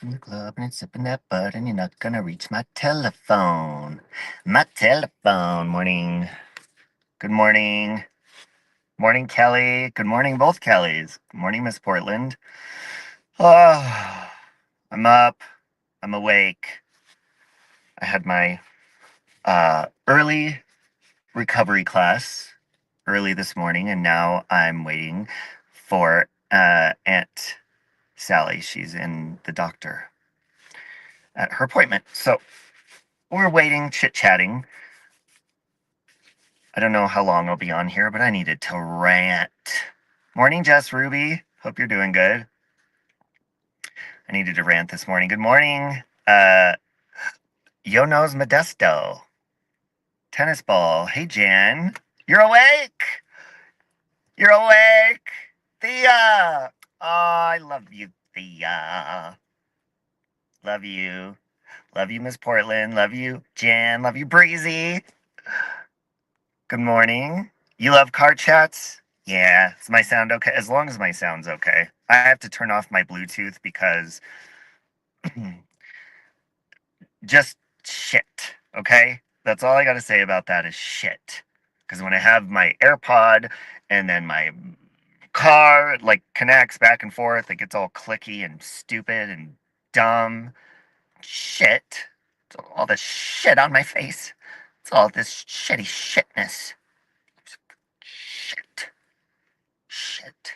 in the club and it's sipping that bud, and you're not gonna reach my telephone. My telephone. Morning. Good morning. Morning, Kelly. Good morning, both Kellys. Good morning, Miss Portland. Oh, I'm up. I'm awake. I had my early recovery class early this morning, and now I'm waiting for Aunt Sally. She's in the doctor at her appointment. So we're waiting, chit-chatting. I don't know how long I'll be on here, but I needed to rant. Morning, Jess Ruby. Hope you're doing good. I needed to rant this morning. Good morning, Yonos Modesto. Tennis ball. Hey, Jan. You're awake? You're awake? Thea. Oh, I love you, Thea. Love you. Love you, Miss Portland. Love you, Jan. Love you, Breezy. Good morning. You love car chats? Yeah. Is my sound okay? As long as my sound's okay. I have to turn off my Bluetooth because just shit. Okay? That's all I got to say about that is shit. Because when I have my AirPod and then my car like connects back and forth, it gets all clicky and stupid and dumb. Shit. It's all this shit on my face. It's all this shitty shitness. Shit. Shit.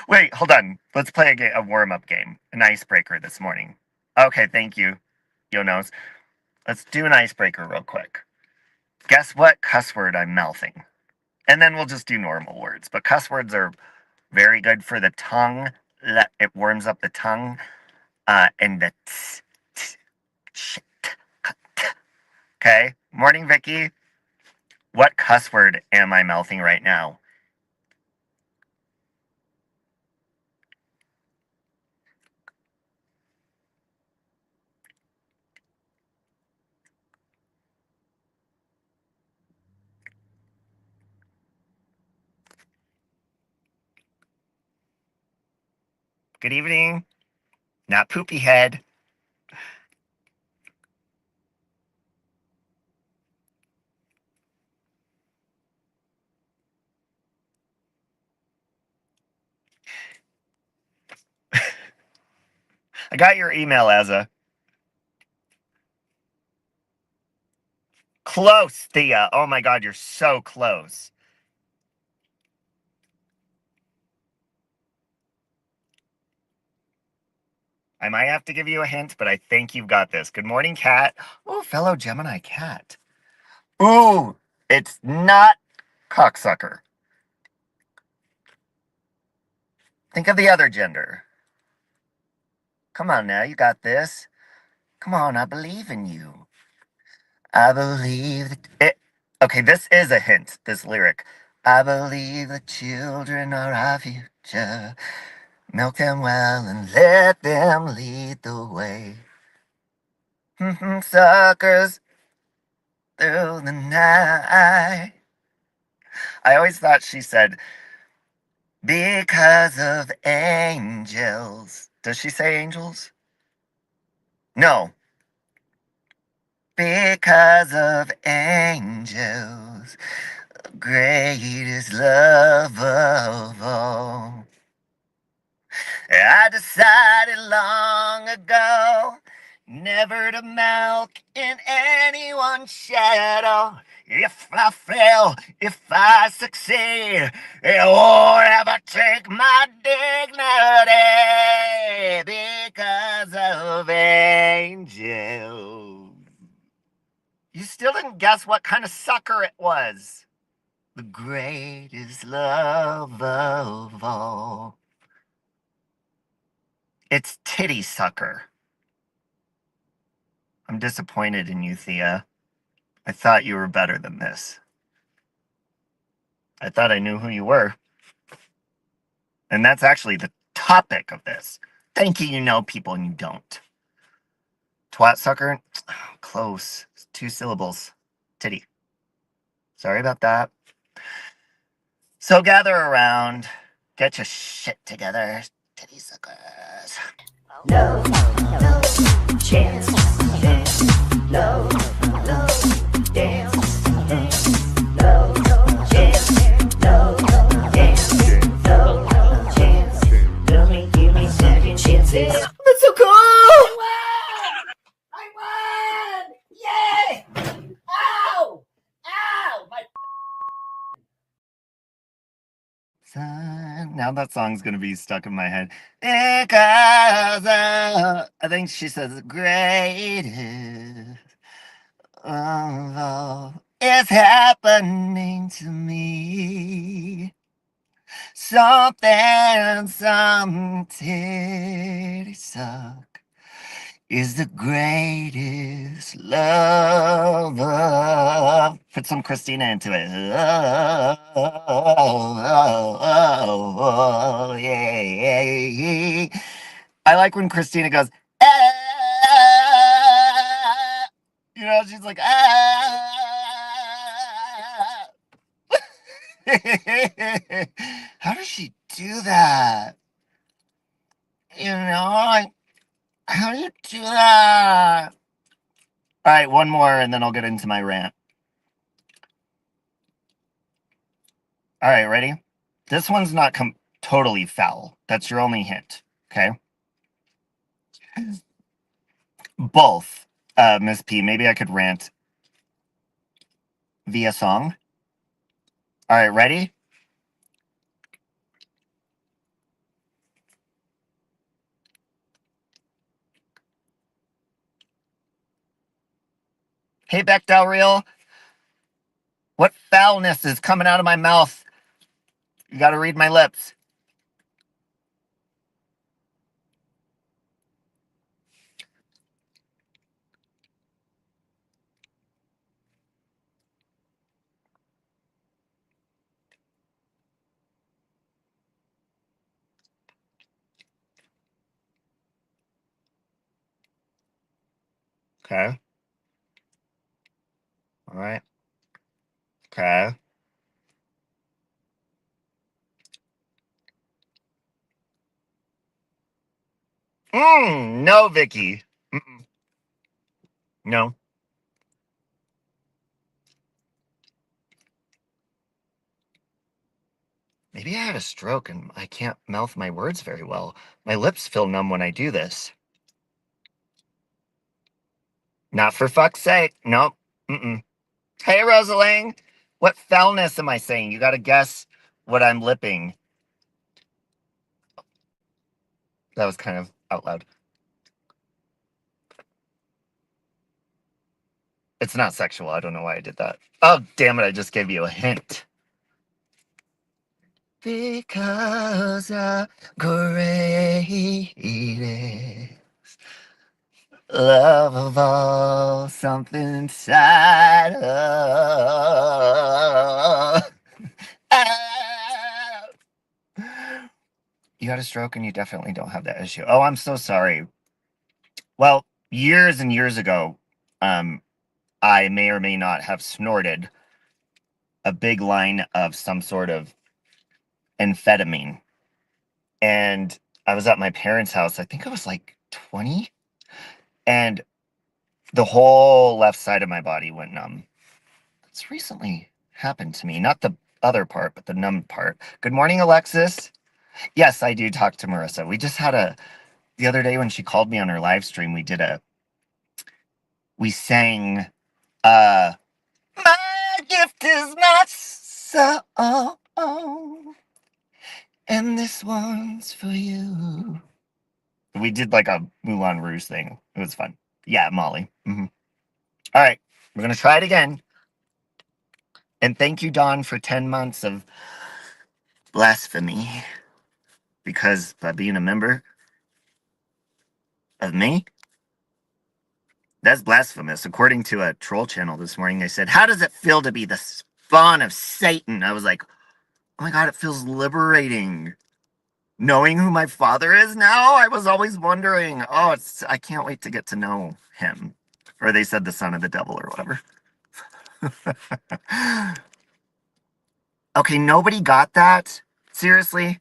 Wait, hold on. Let's play a warm-up game. An icebreaker this morning. Okay, thank you. Yo knows. Let's do an icebreaker real quick. Guess what cuss word I'm mouthing? And then we'll just do normal words. But cuss words are very good for the tongue. It warms up the tongue. And the shit. Okay. Morning, Vicky. What cuss word am I mouthing right now? Good evening. Not poopy head. I got your email, Azza. Close, Thea. Oh my god, you're so close. I might have to give you a hint, but I think you've got this. Good morning, Cat. Oh, fellow Gemini Cat. Ooh, it's not cocksucker. Think of the other gender. Come on now, you got this. Come on, I believe in you. I believe that it. Okay, this is a hint, this lyric. I believe the children are our future. Milk them well and let them lead the way. Suckers through the night. I always thought she said, because of angels. Does she say angels? No. Because of angels, greatest love of all. I decided long ago never to milk in anyone's shadow. If I fail, if I succeed, it won't ever take my dignity because of angels. You still didn't guess what kind of sucker it was. The greatest love of all. It's titty sucker. I'm disappointed in you, Thea. I thought you were better than this. I thought I knew who you were. And that's actually the topic of this. Thinking you know people and you don't. Twat sucker? Close. It's 2 syllables. Titty. Sorry about that. So gather around, get your shit together, titty suckers. No, no chance, no, no dance, no chance, no dance, no chance. Give me second chances. That's so cool! I won! Yay! Ow! Ow! My Now that song's gonna be stuck in my head. Because I think she says greatest of all is happening to me. Something, some titty suck is the greatest love of. Put some Christina into it. Oh, yeah. I like when Christina goes, ah. You know, she's like, ah. How does she do that? You know, how do you do that? All right, one more and then I'll get into my rant. All right, ready? This one's not totally foul. That's your only hint, okay? Both, Miss P. Maybe I could rant via song. All right, ready? Hey, Beck Del Real. What foulness is coming out of my mouth? You got to read my lips. Okay. All right. Okay. No, Vicky. Mm-mm. No. Maybe I had a stroke and I can't mouth my words very well. My lips feel numb when I do this. Not for fuck's sake. Nope. Mm-mm. Hey, Rosaling. What foulness am I saying? You gotta guess what I'm lipping. That was kind of out loud. It's not sexual. I don't know why I did that. Oh, damn it. I just gave you a hint. Because the greatest love of all, something inside of. Ah. You had a stroke and you definitely don't have that issue. Oh, I'm so sorry. Well, years and years ago, I may or may not have snorted a big line of some sort of amphetamine. And I was at my parents' house. I think I was like 20. And the whole left side of my body went numb. It's recently happened to me. Not the other part, but the numb part. Good morning, Alexis. Yes, I do talk to Marissa. We just had the other day when she called me on her live stream, we sang, my gift is my song, and this one's for you. We did like a Moulin Rouge thing. It was fun. Yeah, Molly. Mm-hmm. All right, we're going to try it again. And thank you, Dawn, for 10 months of blasphemy. Because by being a member of me, that's blasphemous. According to a troll channel this morning, they said, how does it feel to be the spawn of Satan? I was like, oh my God, it feels liberating. Knowing who my father is now, I was always wondering, I can't wait to get to know him. Or they said the son of the devil or whatever. Okay, nobody got that? Seriously?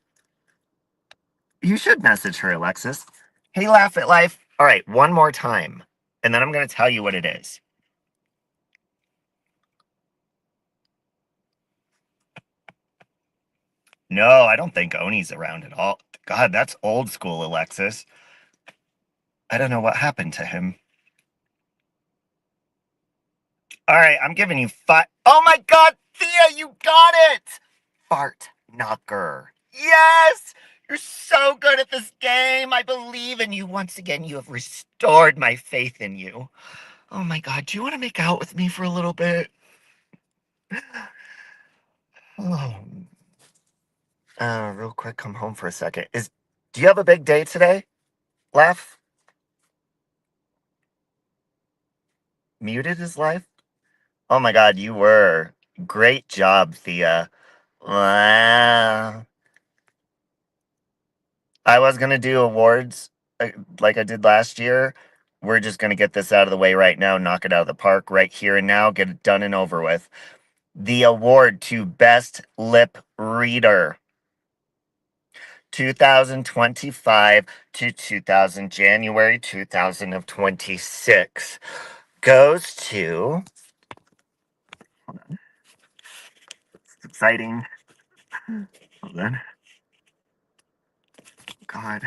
You should message her, Alexis. Hey, Laugh at Life. All right, one more time. And then I'm going to tell you what it is. No, I don't think Oni's around at all. God, that's old school, Alexis. I don't know what happened to him. All right, I'm giving you 5. Oh my God, Thea, you got it! Fart knocker. Yes! You're so good at this game. I believe in you. Once again, you have restored my faith in you. Oh my God, do you want to make out with me for a little bit? Oh. Real quick, come home for a second. Do you have a big day today? Laugh? Muted his life? Oh my God, you were. Great job, Thea. Wow. I was gonna do awards like I did last year. We're just gonna get this out of the way right now, knock it out of the park right here and now, get it done and over with. The award to Best Lip Reader 2025 to 2000 January 2026 goes to, hold on, it's exciting. Hold on. God.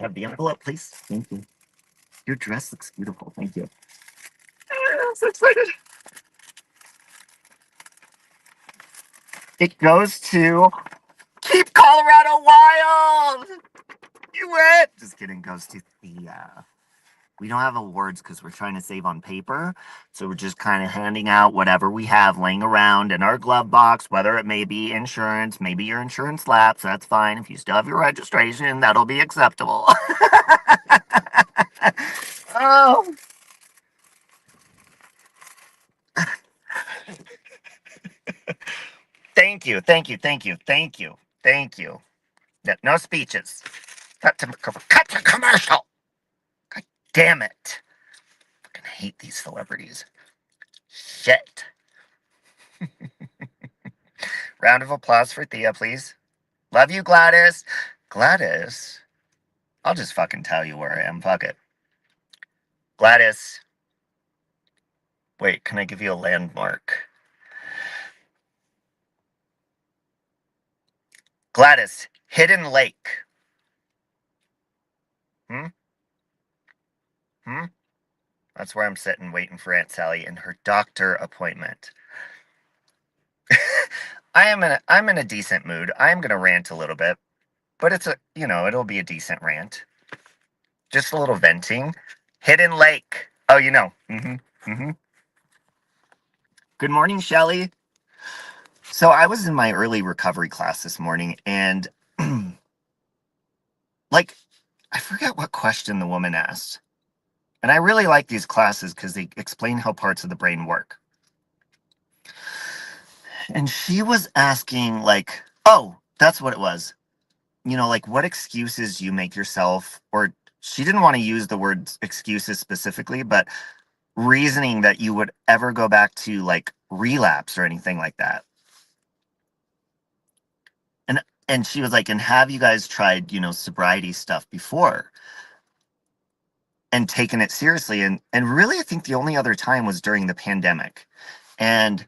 Have the envelope, please. Thank you. Your dress looks beautiful. Thank you. I'm so excited. It goes to Keep Colorado Wild. You win. Just kidding. Goes to the. We don't have awards because we're trying to save on paper. So we're just kind of handing out whatever we have laying around in our glove box, whether it may be insurance, maybe your insurance lapse. That's fine. If you still have your registration, that'll be acceptable. Oh. Thank you. Thank you. Thank you. Thank you. Thank you. No speeches. Cut to commercial. God damn it. Fucking hate these celebrities. Shit. Round of applause for Thea, please. Love you, Gladys. Gladys? I'll just fucking tell you where I am. Fuck it. Gladys. Wait, can I give you a landmark? Gladys, Hidden Lake. Hmm? Hmm? That's where I'm sitting waiting for Aunt Sally in her doctor appointment. I'm in a decent mood. I'm gonna rant a little bit, but it'll be a decent rant. Just a little venting. Hidden Lake. Oh, you know. Mm-hmm. Mm-hmm. Good morning, Shelly. So I was in my early recovery class this morning, and like, I forget what question the woman asked. And I really like these classes because they explain how parts of the brain work. And she was asking, like, oh, that's what it was. Like what excuses you make yourself, or she didn't want to use the word excuses specifically, but reasoning that you would ever go back to like relapse or anything like that. And she was like, and have you guys tried, sobriety stuff before and taken it seriously? And really, I think the only other time was during the pandemic. And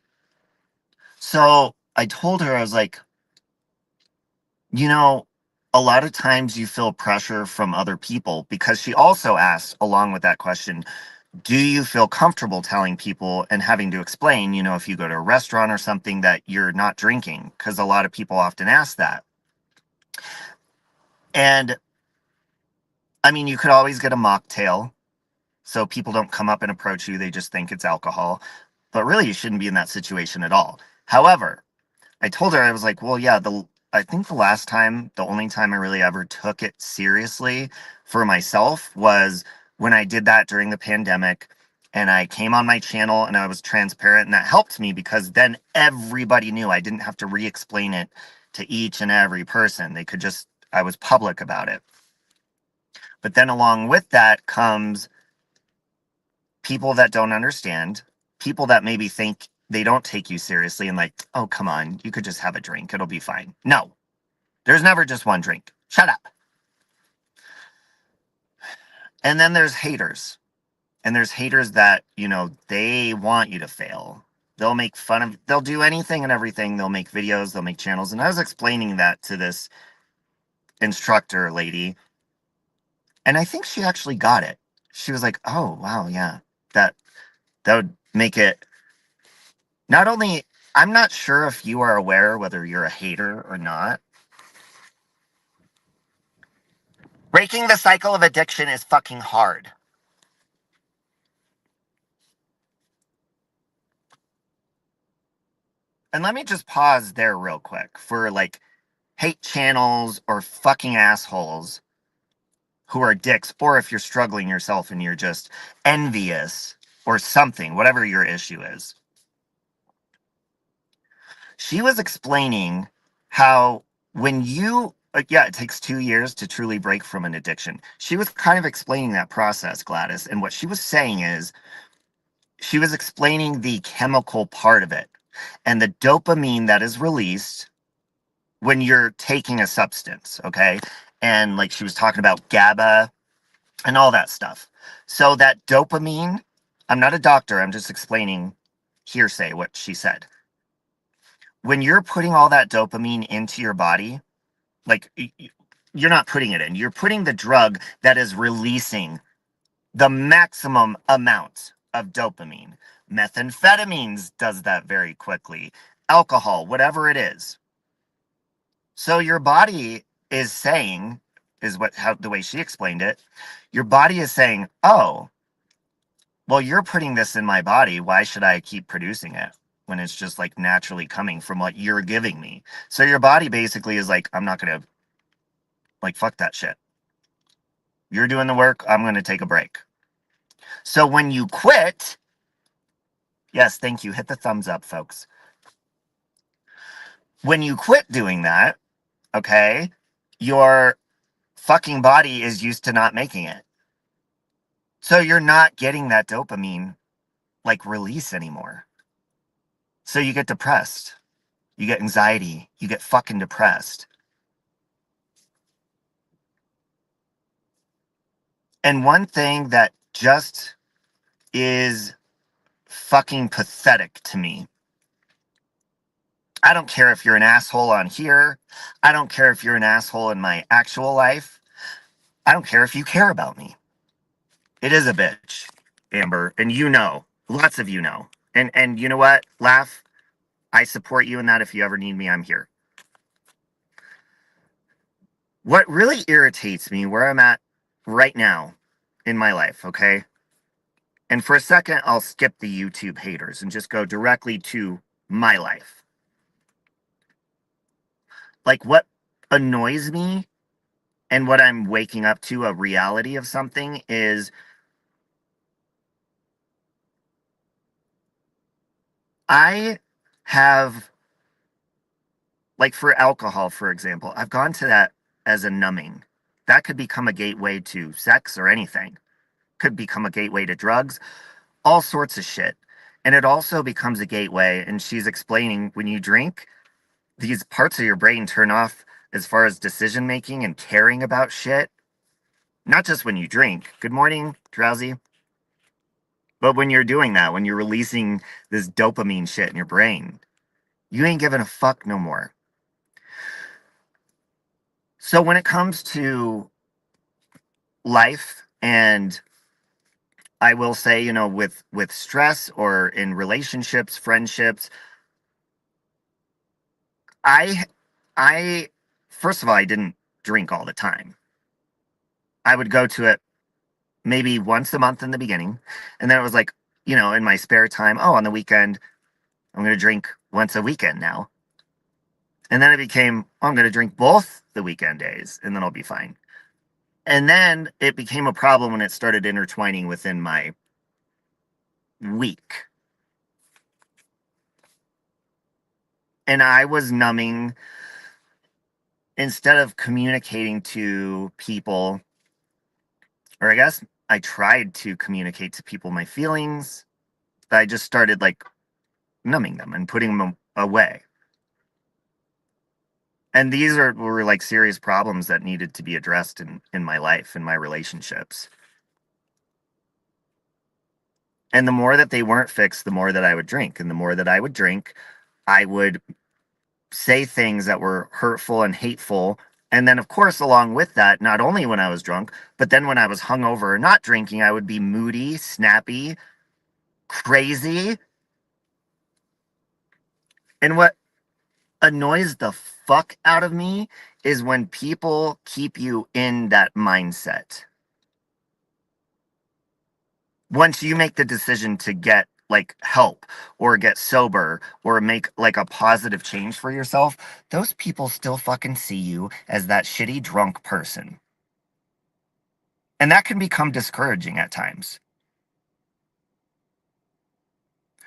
so I told her, I was like, you know, a lot of times you feel pressure from other people, because she also asked along with that question, do you feel comfortable telling people and having to explain, if you go to a restaurant or something that you're not drinking? Because a lot of people often ask that. And I mean, you could always get a mocktail so people don't come up and approach you. They just think it's alcohol. But really, you shouldn't be in that situation at all. However, I told her, I was like, well, yeah, I think the only time I really ever took it seriously for myself was when I did that during the pandemic, and I came on my channel and I was transparent, and that helped me because then everybody knew. I didn't have to re-explain it to each and every person. I was public about it. But then along with that comes people that don't understand, people that maybe think they don't take you seriously and like, oh, come on, you could just have a drink. It'll be fine. No, there's never just one drink. Shut up. And then there's haters. And there's haters that, you know, they want you to fail. They'll make fun of, they'll do anything and everything. They'll make videos, they'll make channels. And I was explaining that to this instructor lady. And I think she actually got it. She was like, oh, wow, yeah, that would make it not only, I'm not sure if you are aware whether you're a hater or not. Breaking the cycle of addiction is fucking hard. And let me just pause there real quick for like hate channels or fucking assholes who are dicks, or if you're struggling yourself and you're just envious or something, whatever your issue is. She was explaining how when you, yeah, it takes 2 years to truly break from an addiction. She was kind of explaining that process, Gladys. And what she was saying is, she was explaining the chemical part of it and the dopamine that is released when you're taking a substance, okay? And like she was talking about GABA and all that stuff. So that dopamine, I'm not a doctor, I'm just explaining hearsay what she said. When you're putting all that dopamine into your body, like you're not putting it in, you're putting the drug that is releasing the maximum amount of dopamine. Methamphetamines does that very quickly. Alcohol, whatever it is. So your body is saying, is what how the way she explained it, your body is saying, oh, well, you're putting this in my body. Why should I keep producing it when it's just like naturally coming from what you're giving me? So your body basically is like, I'm not gonna, like, fuck that shit. You're doing the work, I'm gonna take a break. So when you quit, yes, thank you. Hit the thumbs up, folks. When you quit doing that, okay, your fucking body is used to not making it. So you're not getting that dopamine like release anymore. So you get depressed. You get anxiety. You get fucking depressed. And one thing that just is fucking pathetic to me. I don't care if you're an asshole on here. I don't care if you're an asshole in my actual life. I don't care if you care about me. It is a bitch, Amber, and you know, lots of you know. And you know what? Laugh. I support you in that. If you ever need me, I'm here. What really irritates me where I'm at right now in my life, okay? And for a second, I'll skip the YouTube haters and just go directly to my life. Like what annoys me and what I'm waking up to a reality of something is I have, like for alcohol, for example, I've gone to that as a numbing. That could become a gateway to sex or anything. Could become a gateway to drugs, all sorts of shit. And it also becomes a gateway. And she's explaining when you drink, these parts of your brain turn off as far as decision making and caring about shit. Not just when you drink. Good morning, drowsy. But when you're doing that, when you're releasing this dopamine shit in your brain, you ain't giving a fuck no more. So when it comes to life, and I will say, you know, with stress or in relationships, friendships, I first of all, I didn't drink all the time. I would go to it maybe once a month in the beginning, and then it was like, you know, in my spare time, oh, on the weekend, I'm going to drink once a weekend now. And then it became, oh, I'm going to drink both the weekend days, and then I'll be fine. And then it became a problem when it started intertwining within my week. And I was numbing instead of communicating to people, or I guess I tried to communicate to people my feelings. I just started like numbing them and putting them away. And these were like serious problems that needed to be addressed in my life, in my relationships. And the more that they weren't fixed, the more that I would drink. And the more that I would drink, I would say things that were hurtful and hateful. And then, of course, along with that, not only when I was drunk, but then when I was hungover or not drinking, I would be moody, snappy, crazy. And what annoys the fuck out of me is when people keep you in that mindset. Once you make the decision to get like help or get sober or make like a positive change for yourself, those people still fucking see you as that shitty drunk person. And that can become discouraging at times.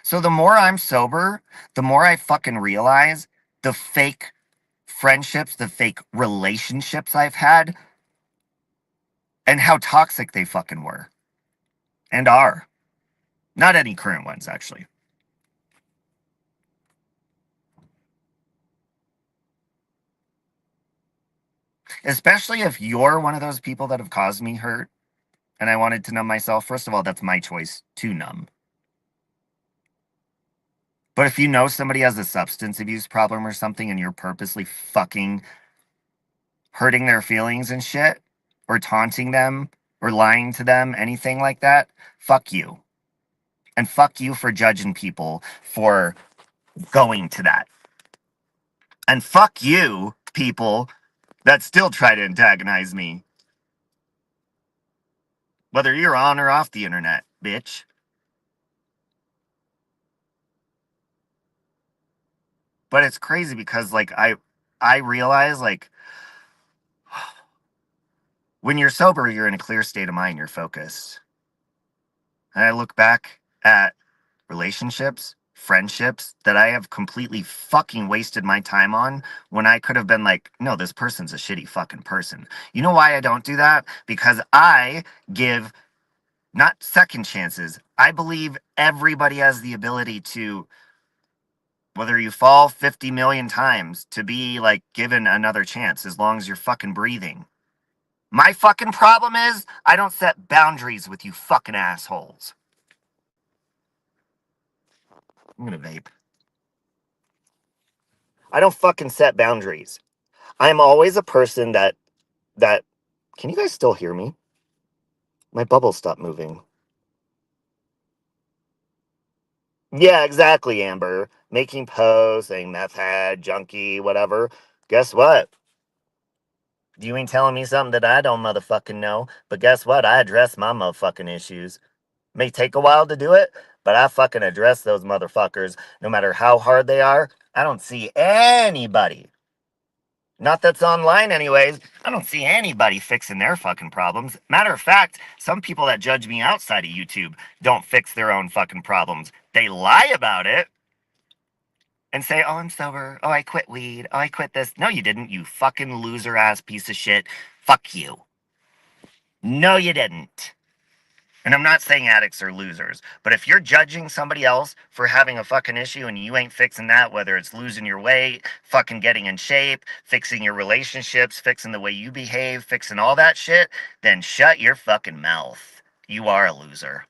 So the more I'm sober, the more I fucking realize the fake friendships, the fake relationships I've had, and how toxic they fucking were and are. Not any current ones, actually. Especially if you're one of those people that have caused me hurt and I wanted to numb myself. First of all, that's my choice to numb. But if you know somebody has a substance abuse problem or something and you're purposely fucking hurting their feelings and shit, or taunting them, or lying to them, anything like that, fuck you. And fuck you for judging people for going to that. And fuck you, people that still try to antagonize me. Whether you're on or off the internet, bitch. But it's crazy because like I realize like when you're sober, you're in a clear state of mind, you're focused. And I look back at relationships, friendships that I have completely fucking wasted my time on when I could have been like, no, this person's a shitty fucking person. You know why I don't do that? Because I give not second chances. I believe everybody has the ability to, whether you fall 50 million times, to be like given another chance as long as you're fucking breathing. My fucking problem is I don't set boundaries with you fucking assholes. I'm gonna vape. I don't fucking set boundaries. I'm always a person that can you guys still hear me? My bubble stopped moving. Yeah, exactly, Amber. Making posts, saying meth head, junkie, whatever. Guess what? You ain't telling me something that I don't motherfucking know. But guess what? I address my motherfucking issues. May take a while to do it, but I fucking address those motherfuckers no matter how hard they are. I don't see anybody. Not that's online, anyways. I don't see anybody fixing their fucking problems. Matter of fact, some people that judge me outside of YouTube don't fix their own fucking problems. They lie about it and say, oh, I'm sober. Oh, I quit weed. Oh, I quit this. No, you didn't, you fucking loser ass piece of shit. Fuck you. No, you didn't. And I'm not saying addicts are losers, but if you're judging somebody else for having a fucking issue and you ain't fixing that, whether it's losing your weight, fucking getting in shape, fixing your relationships, fixing the way you behave, fixing all that shit, then shut your fucking mouth. You are a loser.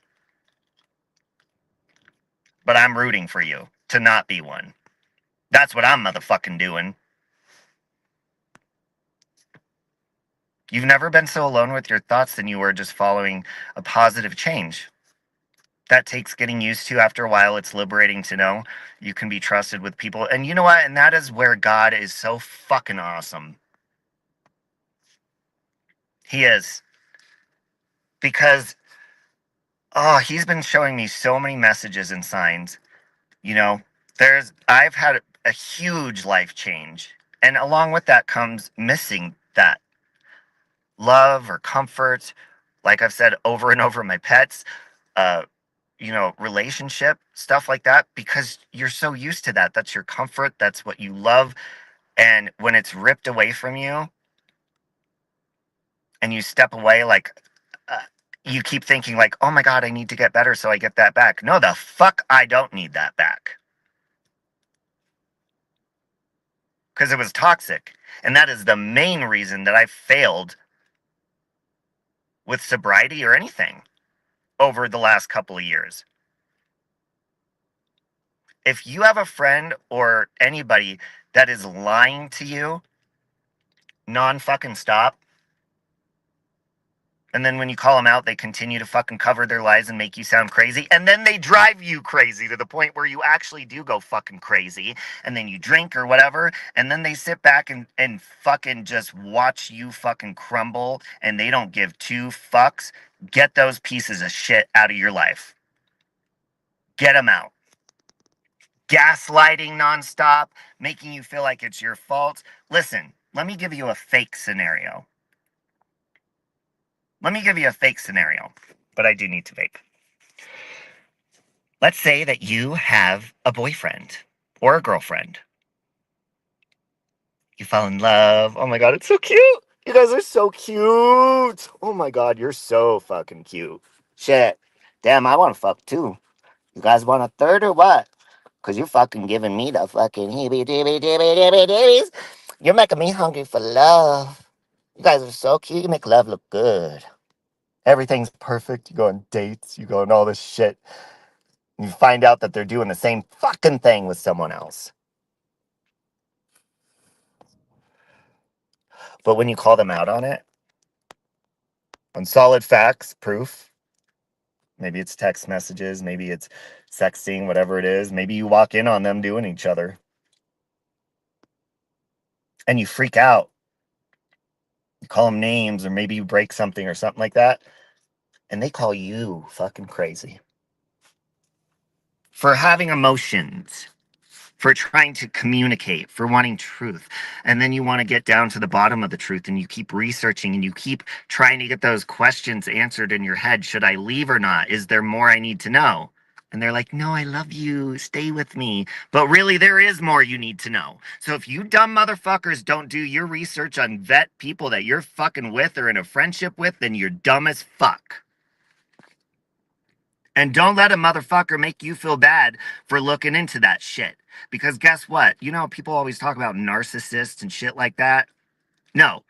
But I'm rooting for you to not be one. That's what I'm motherfucking doing. You've never been so alone with your thoughts than you were just following a positive change. That takes getting used to. After a while, it's liberating to know you can be trusted with people. And you know what? And that is where God is so fucking awesome. He is. Because, oh, he's been showing me so many messages and signs. You know, I've had a huge life change. And along with that comes missing that love or comfort. Like I've said over and over, my pets, uh, relationship, stuff like that, because you're so used to that. That's your comfort. That's what you love. And when it's ripped away from you and you step away, like, uh, you keep thinking, like, oh my God, I need to get better so I get that back. No, the fuck, I don't need that back. because it was toxic. And that is the main reason that I failed with sobriety or anything over the last couple of years. If you have a friend or anybody that is lying to you non-fucking stop, and then when you call them out, they continue to fucking cover their lies and make you sound crazy. And then they drive you crazy to the point where you actually do go fucking crazy. And then you drink or whatever. And then they sit back and fucking just watch you fucking crumble. And they don't give two fucks. Get those pieces of shit out of your life. Get them out. Gaslighting nonstop, making you feel like it's your fault. Listen, let me give you a fake scenario. Let me give you a fake scenario, but I do need to vape. Let's say that you have a boyfriend or a girlfriend. You fall in love. Oh my God, it's so cute. You guys are so cute. Oh my God, you're so fucking cute. Shit. Damn, I want to fuck too. You guys want a third or what? Because you're fucking giving me the fucking heebie-jeebie-jeebie-jeebie-jeebies. You're making me hungry for love. You guys are so cute. You make love look good. Everything's perfect. You go on dates. You go on all this shit. You find out that they're doing the same fucking thing with someone else. But when you call them out on it, on solid facts, proof, maybe it's text messages, maybe it's sexting, whatever it is, maybe you walk in on them doing each other and you freak out. You call them names, or maybe you break something or something like that, and they call you fucking crazy for having emotions, for trying to communicate, for wanting truth. And then you want to get down to the bottom of the truth, and you keep researching and you keep trying to get those questions answered in your head. Should I leave or not? Is there more I need to know? And they're like, no, I love you. Stay with me. But really, there is more you need to know. So if you dumb motherfuckers don't do your research on vet people that you're fucking with or in a friendship with, then you're dumb as fuck. And don't let a motherfucker make you feel bad for looking into that shit. Because guess what? You know, people always talk about narcissists and shit like that. No.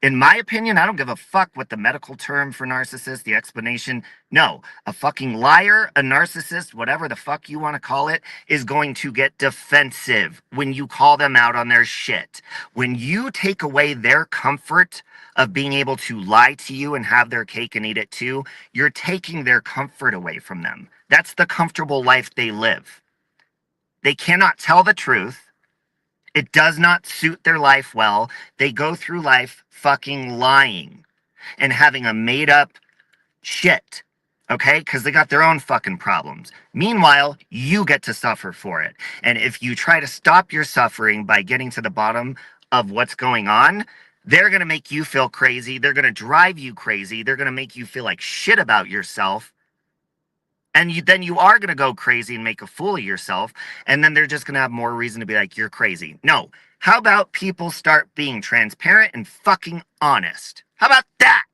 In my opinion, I don't give a fuck what the medical term for narcissist, the explanation. No. A fucking liar, a narcissist, whatever the fuck you want to call it, is going to get defensive when you call them out on their shit. When you take away their comfort of being able to lie to you and have their cake and eat it too, you're taking their comfort away from them. That's the comfortable life they live. They cannot tell the truth. It does not suit their life well. They go through life fucking lying and having a made up shit. Okay? Because they got their own fucking problems. Meanwhile, you get to suffer for it. And if you try to stop your suffering by getting to the bottom of what's going on, they're going to make you feel crazy. They're going to drive you crazy. They're going to make you feel like shit about yourself. And then you are going to go crazy and make a fool of yourself. And then they're just going to have more reason to be like, you're crazy. No. How about people start being transparent and fucking honest? How about that?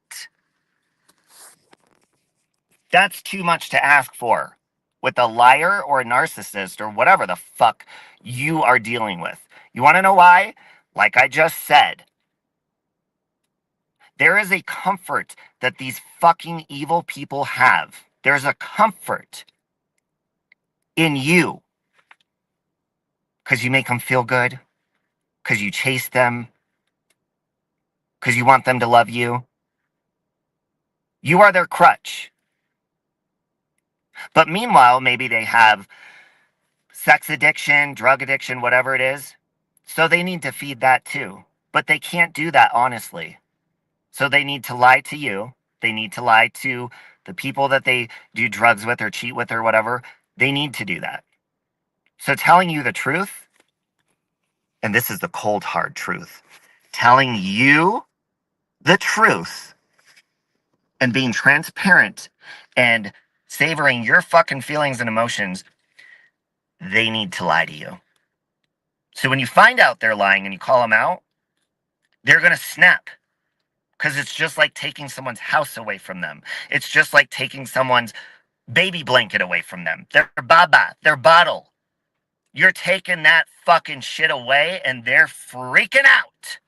That's too much to ask for with a liar or a narcissist or whatever the fuck you are dealing with. You want to know why? Like I just said, there is a comfort that these fucking evil people have. There's a comfort in you because you make them feel good, because you chase them, because you want them to love you. You are their crutch. But meanwhile, maybe they have sex addiction, drug addiction, whatever it is. So they need to feed that too. But they can't do that honestly. So they need to lie to you. They need to lie to the people that they do drugs with or cheat with or whatever. They need to do that. So telling you the truth, and this is the cold, hard truth, telling you the truth and being transparent and savoring your fucking feelings and emotions, they need to lie to you. So when you find out they're lying and you call them out, they're going to snap. Because it's just like taking someone's house away from them. It's just like taking someone's baby blanket away from them. Their baba, their bottle. You're taking that fucking shit away and they're freaking out.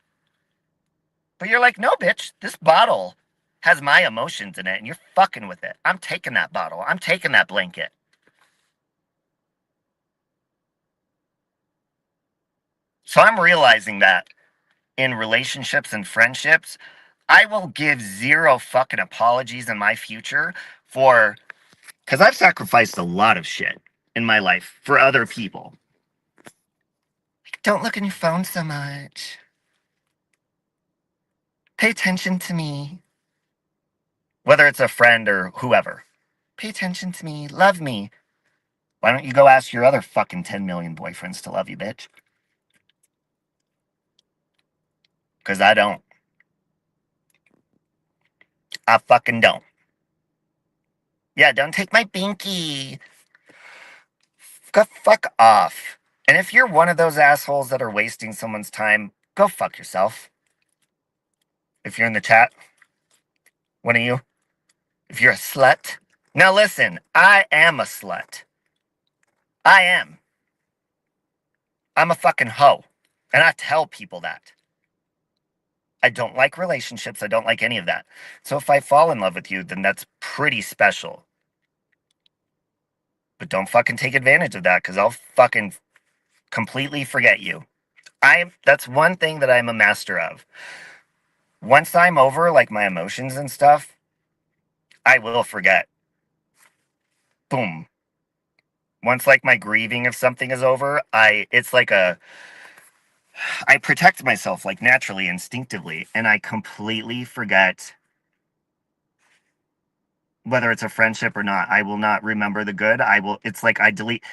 But you're like, no, bitch, this bottle has my emotions in it and you're fucking with it. I'm taking that bottle. I'm taking that blanket. So I'm realizing that in relationships and friendships, I will give zero fucking apologies in my future for, because I've sacrificed a lot of shit in my life for other people. Don't look on your phone so much. Pay attention to me. Whether it's a friend or whoever. Pay attention to me. Love me. Why don't you go ask your other fucking 10 million boyfriends to love you, bitch? Because I don't. I fucking don't. Yeah, don't take my binky. Go fuck off. And if you're one of those assholes that are wasting someone's time, go fuck yourself. If you're in the chat, one of you, if you're a slut. Now listen, I am a slut. I am. I'm a fucking hoe. And I tell people that. I don't like relationships. I don't like any of that. So if I fall in love with you, then that's pretty special. But don't fucking take advantage of that because I'll fucking completely forget you. That's one thing that I'm a master of. Once I'm over like my emotions and stuff, I will forget. Boom. Once like my grieving of something is over, it's like I protect myself like naturally, instinctively, and I completely forget whether it's a friendship or not. I will not remember the good. It's like I delete.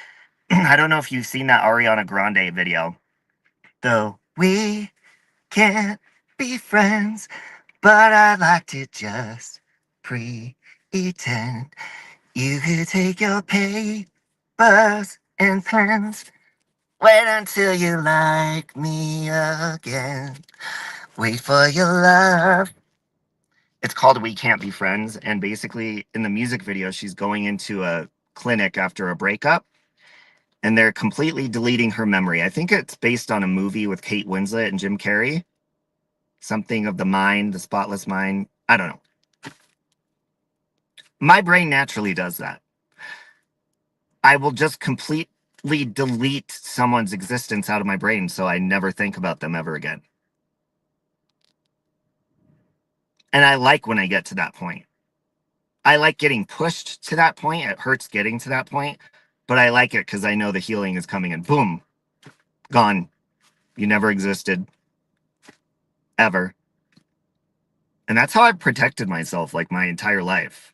I don't know if you've seen that Ariana Grande video. Though we can't be friends, but I'd like to just pretend you could take your papers and pens. Wait until you like me again. Wait for your love. It's called We Can't Be Friends. And basically, in the music video, she's going into a clinic after a breakup. And they're completely deleting her memory. I think it's based on a movie with Kate Winslet and Jim Carrey. Something of the mind, the spotless mind. I don't know. My brain naturally does that. I will just completely delete someone's existence out of my brain so I never think about them ever again. And I like when I get to that point. I like getting pushed to that point. It hurts getting to that point, but I like it because I know the healing is coming and boom, gone. You never existed. Ever. And that's how I've protected myself like my entire life.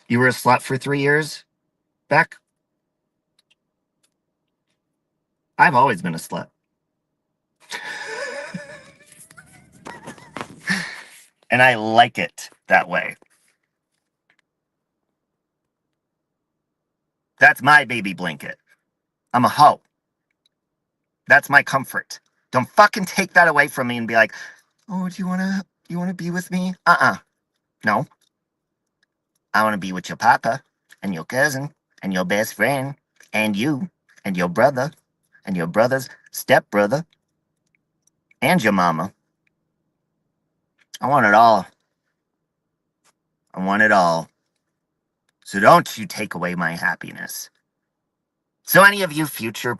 You were a slut for 3 years, Beck? I've always been a slut. And I like it that way. That's my baby blanket. I'm a hoe. That's my comfort. Don't fucking take that away from me and be like, oh, do you wanna be with me? No. I wanna be with your papa and your cousin and your best friend and you and your brother and your brother's stepbrother and your mama. I want it all. I want it all. So don't you take away my happiness. So any of you future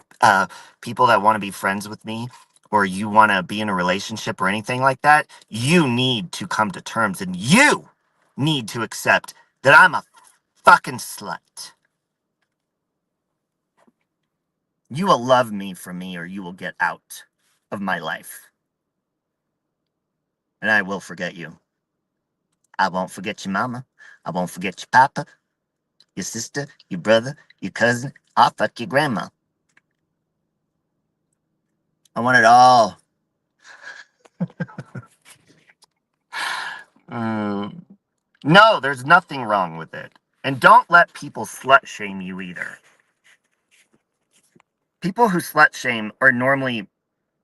people that want to be friends with me or you want to be in a relationship or anything like that, you need to come to terms and you need to accept that I'm a fucking slut. You will love me for me or you will get out of my life. And I will forget you. I won't forget your mama. I won't forget your papa, your sister, your brother, your cousin. I'll fuck your grandma. I want it all. No, there's nothing wrong with it. And don't let people slut shame you either. People who slut shame are normally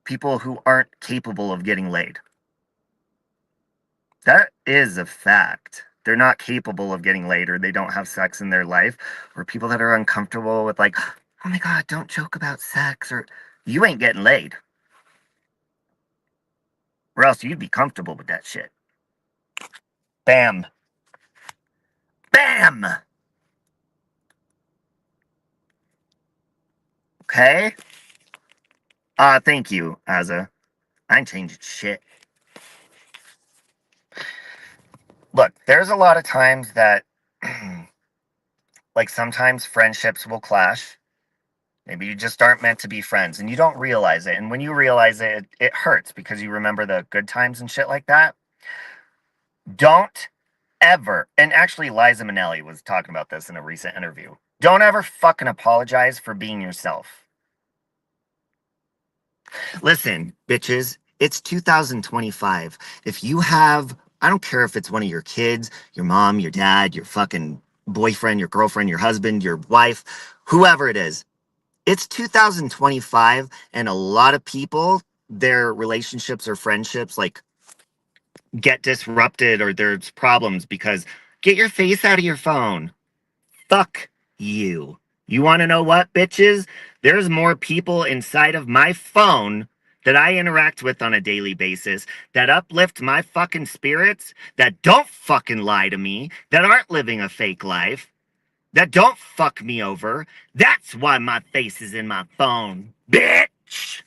people who aren't capable of getting laid. That is a fact. They're not capable of getting laid or they don't have sex in their life, or people that are uncomfortable with like, oh my God, don't joke about sex, or you ain't getting laid. Or else you'd be comfortable with that shit. Bam. Bam! Okay? Thank you, Azza. I ain't changing shit. Look, there's a lot of times that, like, sometimes friendships will clash. Maybe you just aren't meant to be friends and you don't realize it. And when you realize it, it hurts because you remember the good times and shit like that. Don't ever, and actually Liza Minnelli was talking about this in a recent interview. Don't ever fucking apologize for being yourself. Listen, bitches, it's 2025. If you have, I don't care if it's one of your kids, your mom, your dad, your fucking boyfriend, your girlfriend, your husband, your wife, whoever it is, it's 2025, and a lot of people, their relationships or friendships, like, get disrupted or there's problems because get your face out of your phone. Fuck you. You want to know what, bitches? There's more people inside of my phone that I interact with on a daily basis that uplift my fucking spirits, that don't fucking lie to me, that aren't living a fake life, that don't fuck me over. That's why my face is in my phone, bitch.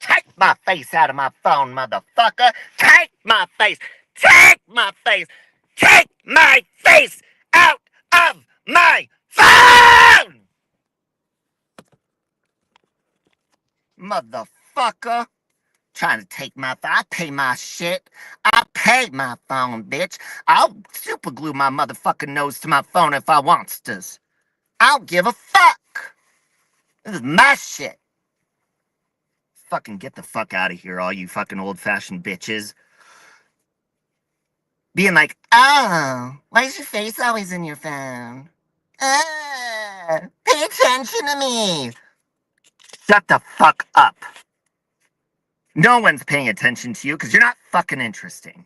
Take my face out of my phone, motherfucker. Take my face. Take my face. Take my face out of my phone! Motherfucker. Trying to take my phone. I pay my shit. I pay my phone, bitch. I'll super glue my motherfucking nose to my phone if I wants to. I don't give a fuck. This is my shit. Fucking get the fuck out of here, all you fucking old-fashioned bitches. Being like, oh, why is your face always in your phone? Pay attention to me. Shut the fuck up. No one's paying attention to you because you're not fucking interesting.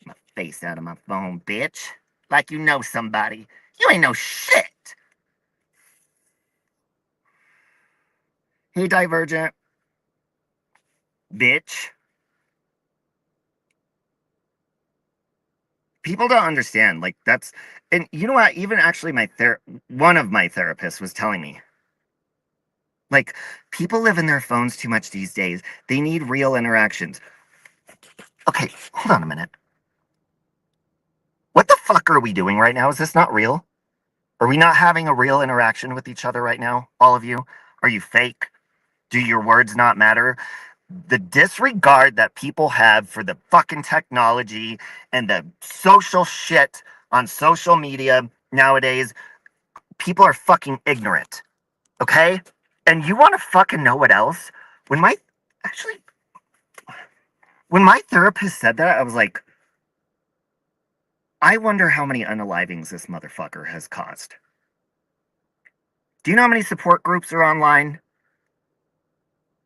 My face out of my phone, bitch. Like you know somebody. You ain't no shit. Hey, Divergent. Bitch. People don't understand. Like, that's... And you know what? Even actually one of my therapists was telling me. Like, people live in their phones too much these days. They need real interactions. Okay, hold on a minute. What the fuck are we doing right now? Is this not real? Are we not having a real interaction with each other right now? All of you? Are you fake? Do your words not matter? The disregard that people have for the fucking technology and the social shit on social media nowadays, people are fucking ignorant. Okay? And you want to fucking know what else? Actually, when my therapist said that, I was like, I wonder how many unalivings this motherfucker has caused. Do you know how many support groups are online?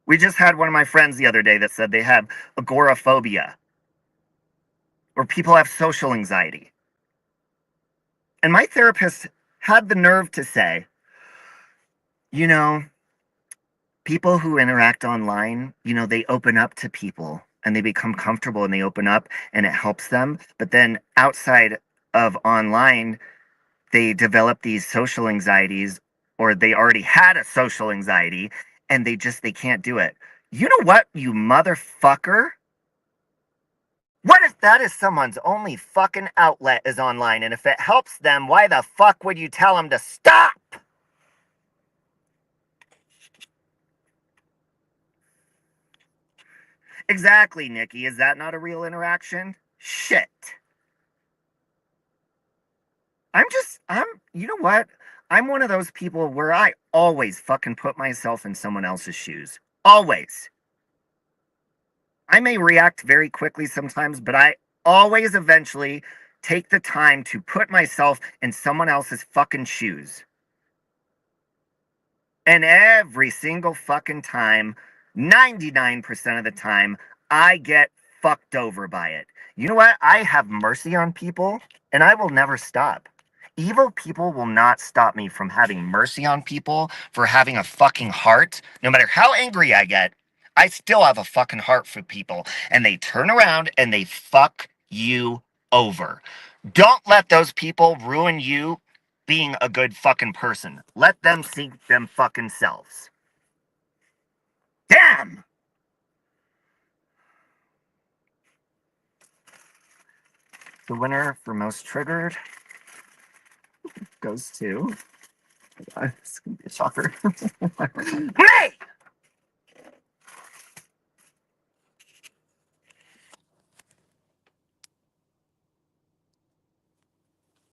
We just had one of my friends the other day that said they have agoraphobia, where people have social anxiety. And my therapist had the nerve to say, you know, people who interact online, they open up to people and they become comfortable and they open up and it helps them. But then outside of online, they develop these social anxieties, or they already had a social anxiety and they can't do it. You know what, you motherfucker? What if that is someone's only fucking outlet is online, and if it helps them, why the fuck would you tell them to stop? Exactly, Nikki. Is that not a real interaction? Shit. You know what? I'm one of those people where I always fucking put myself in someone else's shoes. Always. I may react very quickly sometimes, but I always eventually take the time to put myself in someone else's fucking shoes. And every single fucking time, 99% of the time, I get fucked over by it. You know what? I have mercy on people, and I will never stop. Evil people will not stop me from having mercy on people, for having a fucking heart. No matter how angry I get, I still have a fucking heart for people. And they turn around and they fuck you over. Don't let those people ruin you being a good fucking person. Let them sink them fucking selves. Damn! The winner for most triggered goes to... This is gonna be a shocker. Me!